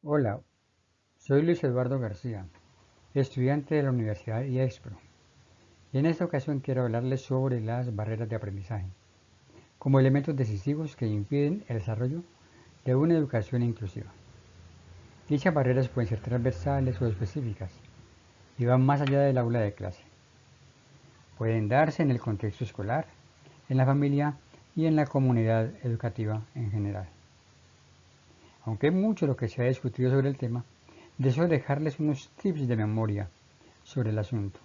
Hola, soy Luis Eduardo García, estudiante de la Universidad IEXPRO, y en esta ocasión quiero hablarles sobre las barreras de aprendizaje, como elementos decisivos que impiden el desarrollo de una educación inclusiva. Dichas barreras pueden ser transversales o específicas, y van más allá del aula de clase. Pueden darse en el contexto escolar, en la familia y en la comunidad educativa en general. Aunque hay mucho lo que se ha discutido sobre el tema, deseo dejarles unos tips de memoria sobre el asunto,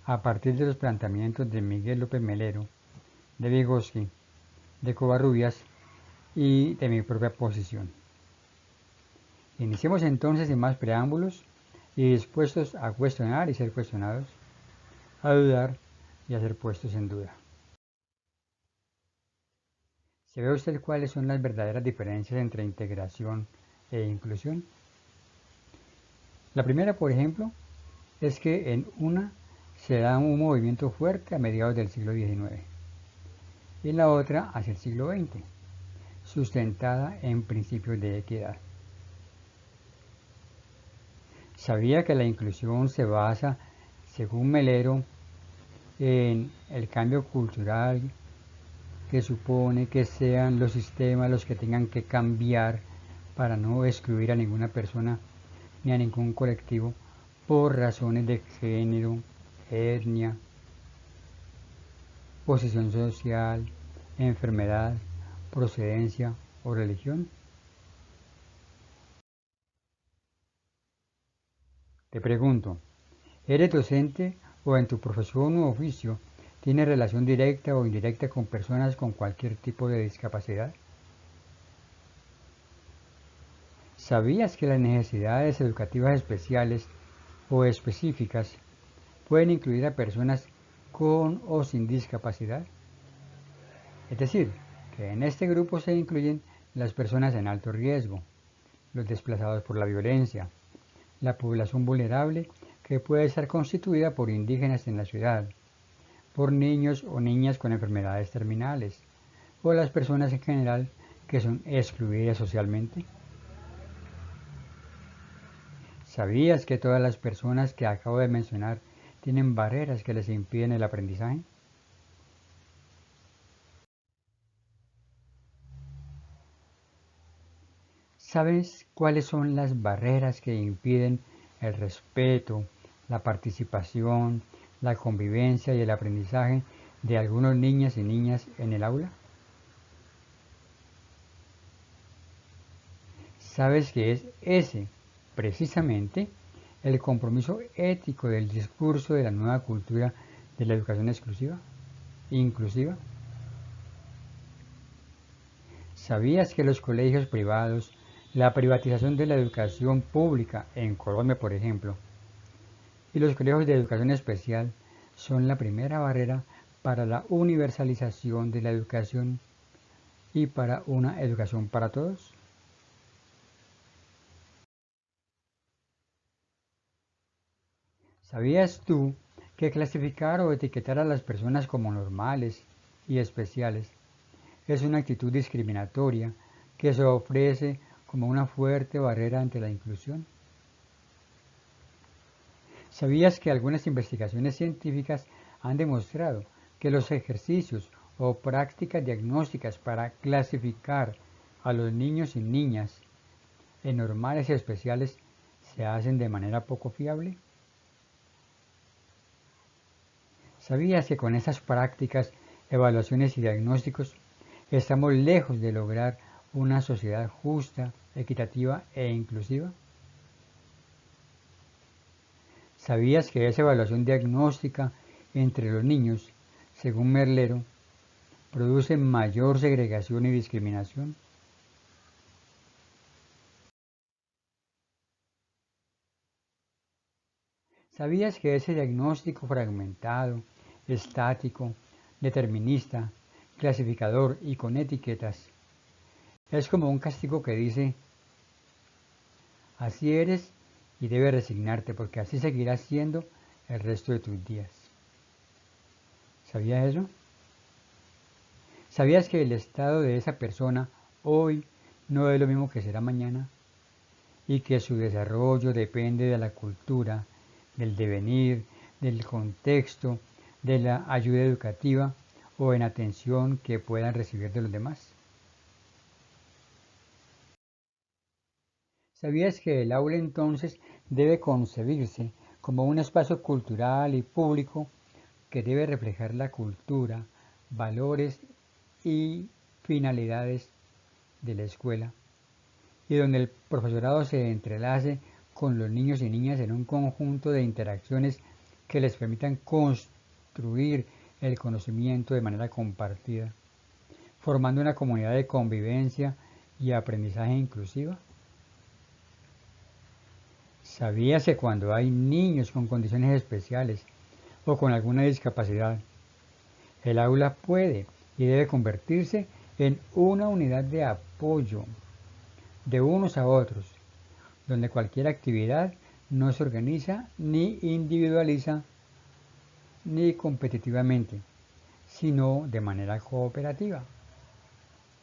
a partir de los planteamientos de Miguel López Melero, de Vygotsky, de Covarrubias y de mi propia posición. Iniciemos entonces sin más preámbulos y dispuestos a cuestionar y ser cuestionados, a dudar y a ser puestos en duda. ¿Se ve usted cuáles son las verdaderas diferencias entre integración e inclusión? La primera, por ejemplo, es que en una se da un movimiento fuerte a mediados del siglo XIX y en la otra hacia el siglo XX, sustentada en principios de equidad. Sabía que la inclusión se basa, según Melero, en el cambio cultural que supone que sean los sistemas los que tengan que cambiar para no excluir a ninguna persona ni a ningún colectivo por razones de género, etnia, posición social, enfermedad, procedencia o religión. Te pregunto, ¿eres docente o en tu profesión u oficio tienes relación directa o indirecta con personas con cualquier tipo de discapacidad? ¿Sabías que las necesidades educativas especiales o específicas pueden incluir a personas con o sin discapacidad? Es decir, que en este grupo se incluyen las personas en alto riesgo, los desplazados por la violencia, la población vulnerable que puede estar constituida por indígenas en la ciudad, por niños o niñas con enfermedades terminales, o las personas en general que son excluidas socialmente. ¿Sabías que todas las personas que acabo de mencionar tienen barreras que les impiden el aprendizaje? ¿Sabes cuáles son las barreras que impiden el respeto, la participación, la convivencia y el aprendizaje de algunos niñas y niñas en el aula? ¿Sabes que es ese, precisamente, el compromiso ético del discurso de la nueva cultura de la educación exclusiva, inclusiva? ¿Sabías que los colegios privados, la privatización de la educación pública en Colombia, por ejemplo, y los colegios de educación especial son la primera barrera para la universalización de la educación y para una educación para todos? ¿Sabías tú que clasificar o etiquetar a las personas como normales y especiales es una actitud discriminatoria que se ofrece como una fuerte barrera ante la inclusión? ¿Sabías que algunas investigaciones científicas han demostrado que los ejercicios o prácticas diagnósticas para clasificar a los niños y niñas en normales y especiales se hacen de manera poco fiable? ¿Sabías que con estas prácticas, evaluaciones y diagnósticos estamos lejos de lograr una sociedad justa, equitativa e inclusiva? ¿Sabías que esa evaluación diagnóstica entre los niños, según Merlero, produce mayor segregación y discriminación? ¿Sabías que ese diagnóstico fragmentado, estático, determinista, clasificador y con etiquetas es como un castigo que dice, así eres y debes resignarte porque así seguirás siendo el resto de tus días? ¿Sabías eso? ¿Sabías que el estado de esa persona hoy no es lo mismo que será mañana? y que su desarrollo depende de la cultura, del devenir, del contexto, de la ayuda educativa o en atención que puedan recibir de los demás. ¿Sabías que el aula entonces debe concebirse como un espacio cultural y público que debe reflejar la cultura, valores y finalidades de la escuela, y donde el profesorado se entrelace con los niños y niñas en un conjunto de interacciones que les permitan construir el conocimiento de manera compartida, formando una comunidad de convivencia y aprendizaje inclusiva? ¿Sabías que cuando hay niños con condiciones especiales o con alguna discapacidad, el aula puede y debe convertirse en una unidad de apoyo de unos a otros, donde cualquier actividad no se organiza ni individualiza ni competitivamente, sino de manera cooperativa,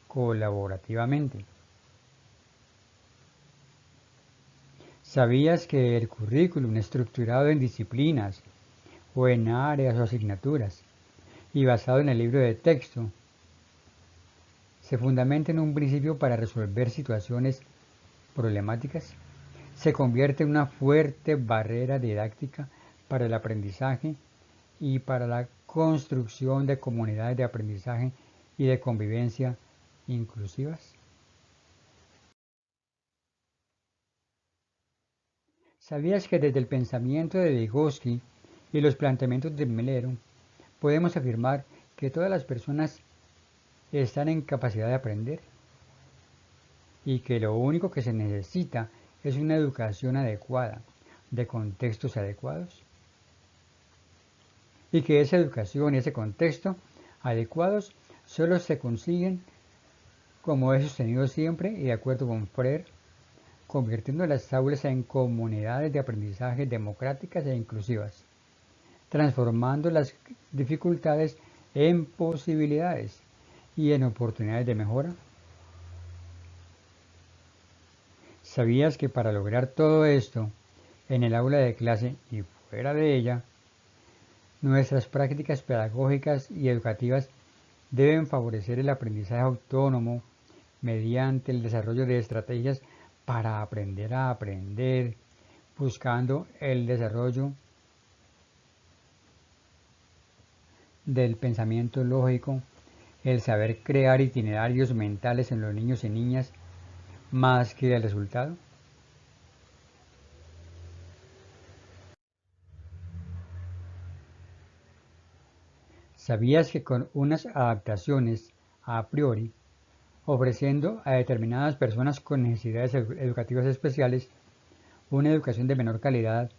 colaborativamente? ¿Sabías que el currículum estructurado en disciplinas o en áreas o asignaturas y basado en el libro de texto se fundamenta en un principio para resolver situaciones problemáticas? Se convierte en una fuerte barrera didáctica para el aprendizaje y para la construcción de comunidades de aprendizaje y de convivencia inclusivas. ¿Sabías que desde el pensamiento de Vygotsky y los planteamientos de Melero podemos afirmar que todas las personas están en capacidad de aprender y que lo único que se necesita es una educación adecuada, de contextos adecuados? Y que esa educación y ese contexto adecuados solo se consiguen, como he sostenido siempre y de acuerdo con Freire, convirtiendo las aulas en comunidades de aprendizaje democráticas e inclusivas, transformando las dificultades en posibilidades y en oportunidades de mejora. ¿Sabías que para lograr todo esto, en el aula de clase y fuera de ella, nuestras prácticas pedagógicas y educativas deben favorecer el aprendizaje autónomo mediante el desarrollo de estrategias para aprender a aprender, buscando el desarrollo del pensamiento lógico, el saber crear itinerarios mentales en los niños y niñas, más que el resultado? ¿Sabías que con unas adaptaciones a priori, ofreciendo a determinadas personas con necesidades educativas especiales una educación de menor calidad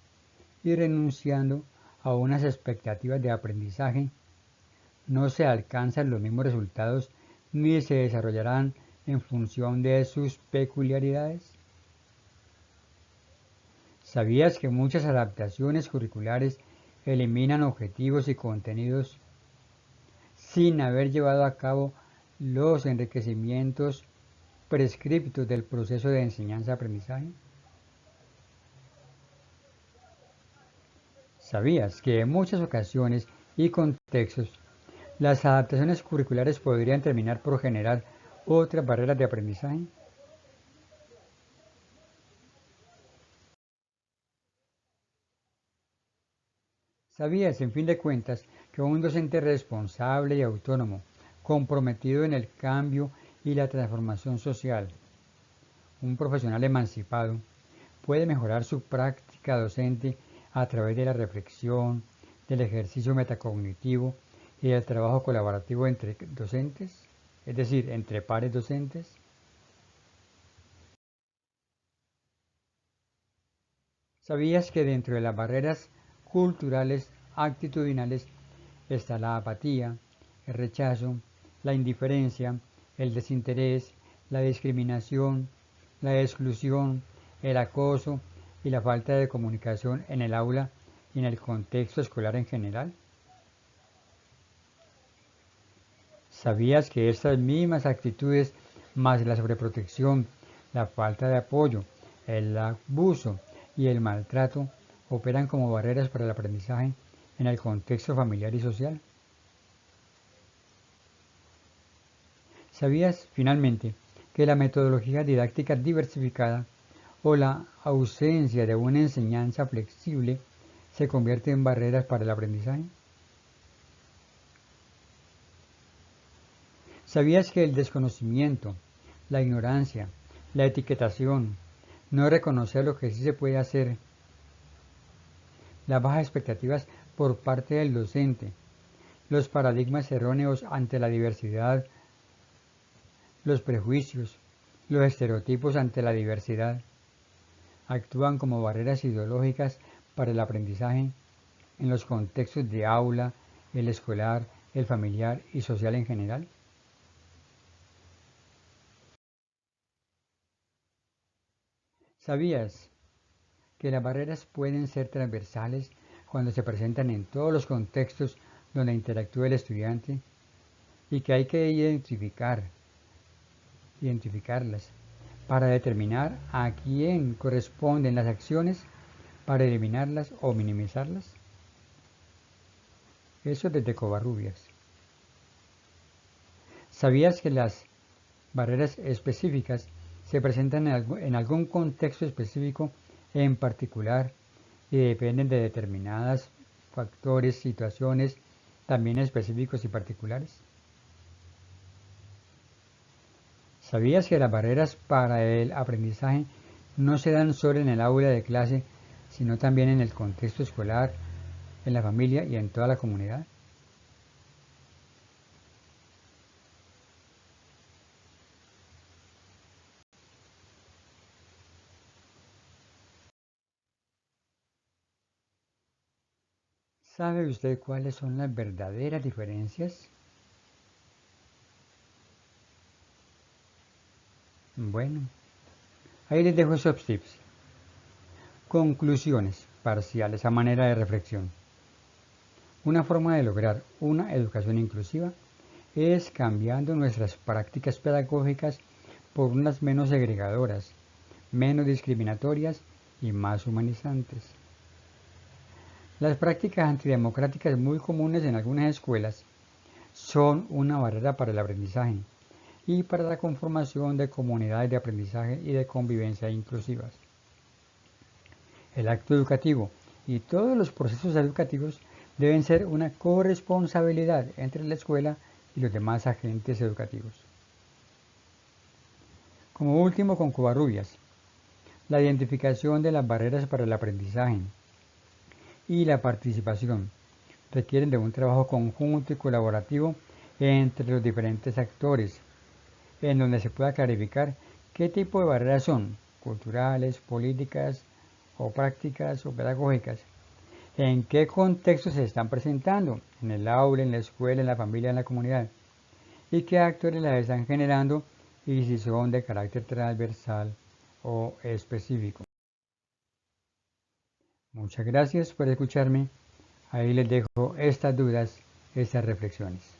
y renunciando a unas expectativas de aprendizaje, no se alcanzan los mismos resultados ni se desarrollarán en función de sus peculiaridades? ¿Sabías que muchas adaptaciones curriculares eliminan objetivos y contenidos sin haber llevado a cabo los enriquecimientos prescriptos del proceso de enseñanza-aprendizaje? ¿Sabías que en muchas ocasiones y contextos las adaptaciones curriculares podrían terminar por generar otras barreras de aprendizaje? ¿Sabías, en fin de cuentas, que un docente responsable y autónomo, comprometido en el cambio y la transformación social, un profesional emancipado, puede mejorar su práctica docente a través de la reflexión, del ejercicio metacognitivo y del trabajo colaborativo entre docentes, es decir, entre pares docentes? ¿Sabías que dentro de las barreras culturales actitudinales está la apatía, el rechazo, la indiferencia, el desinterés, la discriminación, la exclusión, el acoso y la falta de comunicación en el aula y en el contexto escolar en general? ¿Sabías que estas mismas actitudes, más la sobreprotección, la falta de apoyo el abuso y el maltrato operan como barreras para el aprendizaje en el contexto familiar y social. ¿Sabías, finalmente, que la metodología didáctica diversificada o la ausencia de una enseñanza flexible se convierte en barreras para el aprendizaje? ¿Sabías que el desconocimiento, la ignorancia, la etiquetación, no reconocer lo que sí se puede hacer, las bajas expectativas por parte del docente, los paradigmas erróneos ante la diversidad, los prejuicios, los estereotipos ante la diversidad, actúan como barreras ideológicas para el aprendizaje en los contextos de aula, el escolar, el familiar y social en general? ¿Sabías que las barreras pueden ser transversales cuando se presentan en todos los contextos donde interactúa el estudiante y que hay que identificarlas para determinar a quién corresponden las acciones para eliminarlas o minimizarlas? Eso desde Covarrubias. ¿Sabías que las barreras específicas se presentan en algún contexto específico en particular y dependen de determinados factores, situaciones también específicos y particulares? ¿Sabías que las barreras para el aprendizaje no se dan solo en el aula de clase, sino también en el contexto escolar, en la familia y en toda la comunidad? ¿Sabe usted cuáles son las verdaderas diferencias? Bueno, ahí les dejo esos tips. Conclusiones parciales a manera de reflexión. Una forma de lograr una educación inclusiva es cambiando nuestras prácticas pedagógicas por unas menos segregadoras, menos discriminatorias y más humanizantes. Las prácticas antidemocráticas muy comunes en algunas escuelas son una barrera para el aprendizaje y para la conformación de comunidades de aprendizaje y de convivencia inclusivas. El acto educativo y todos los procesos educativos deben ser una corresponsabilidad entre la escuela y los demás agentes educativos. Como último, con Covarrubias, la identificación de las barreras para el aprendizaje y la participación requieren de un trabajo conjunto y colaborativo entre los diferentes actores, en donde se pueda clarificar qué tipo de barreras son, culturales, políticas o prácticas o pedagógicas, en qué contexto se están presentando, en el aula, en la escuela, en la familia, en la comunidad, y qué actores las están generando y si son de carácter transversal o específico. Muchas gracias por escucharme. Ahí les dejo estas dudas, estas reflexiones.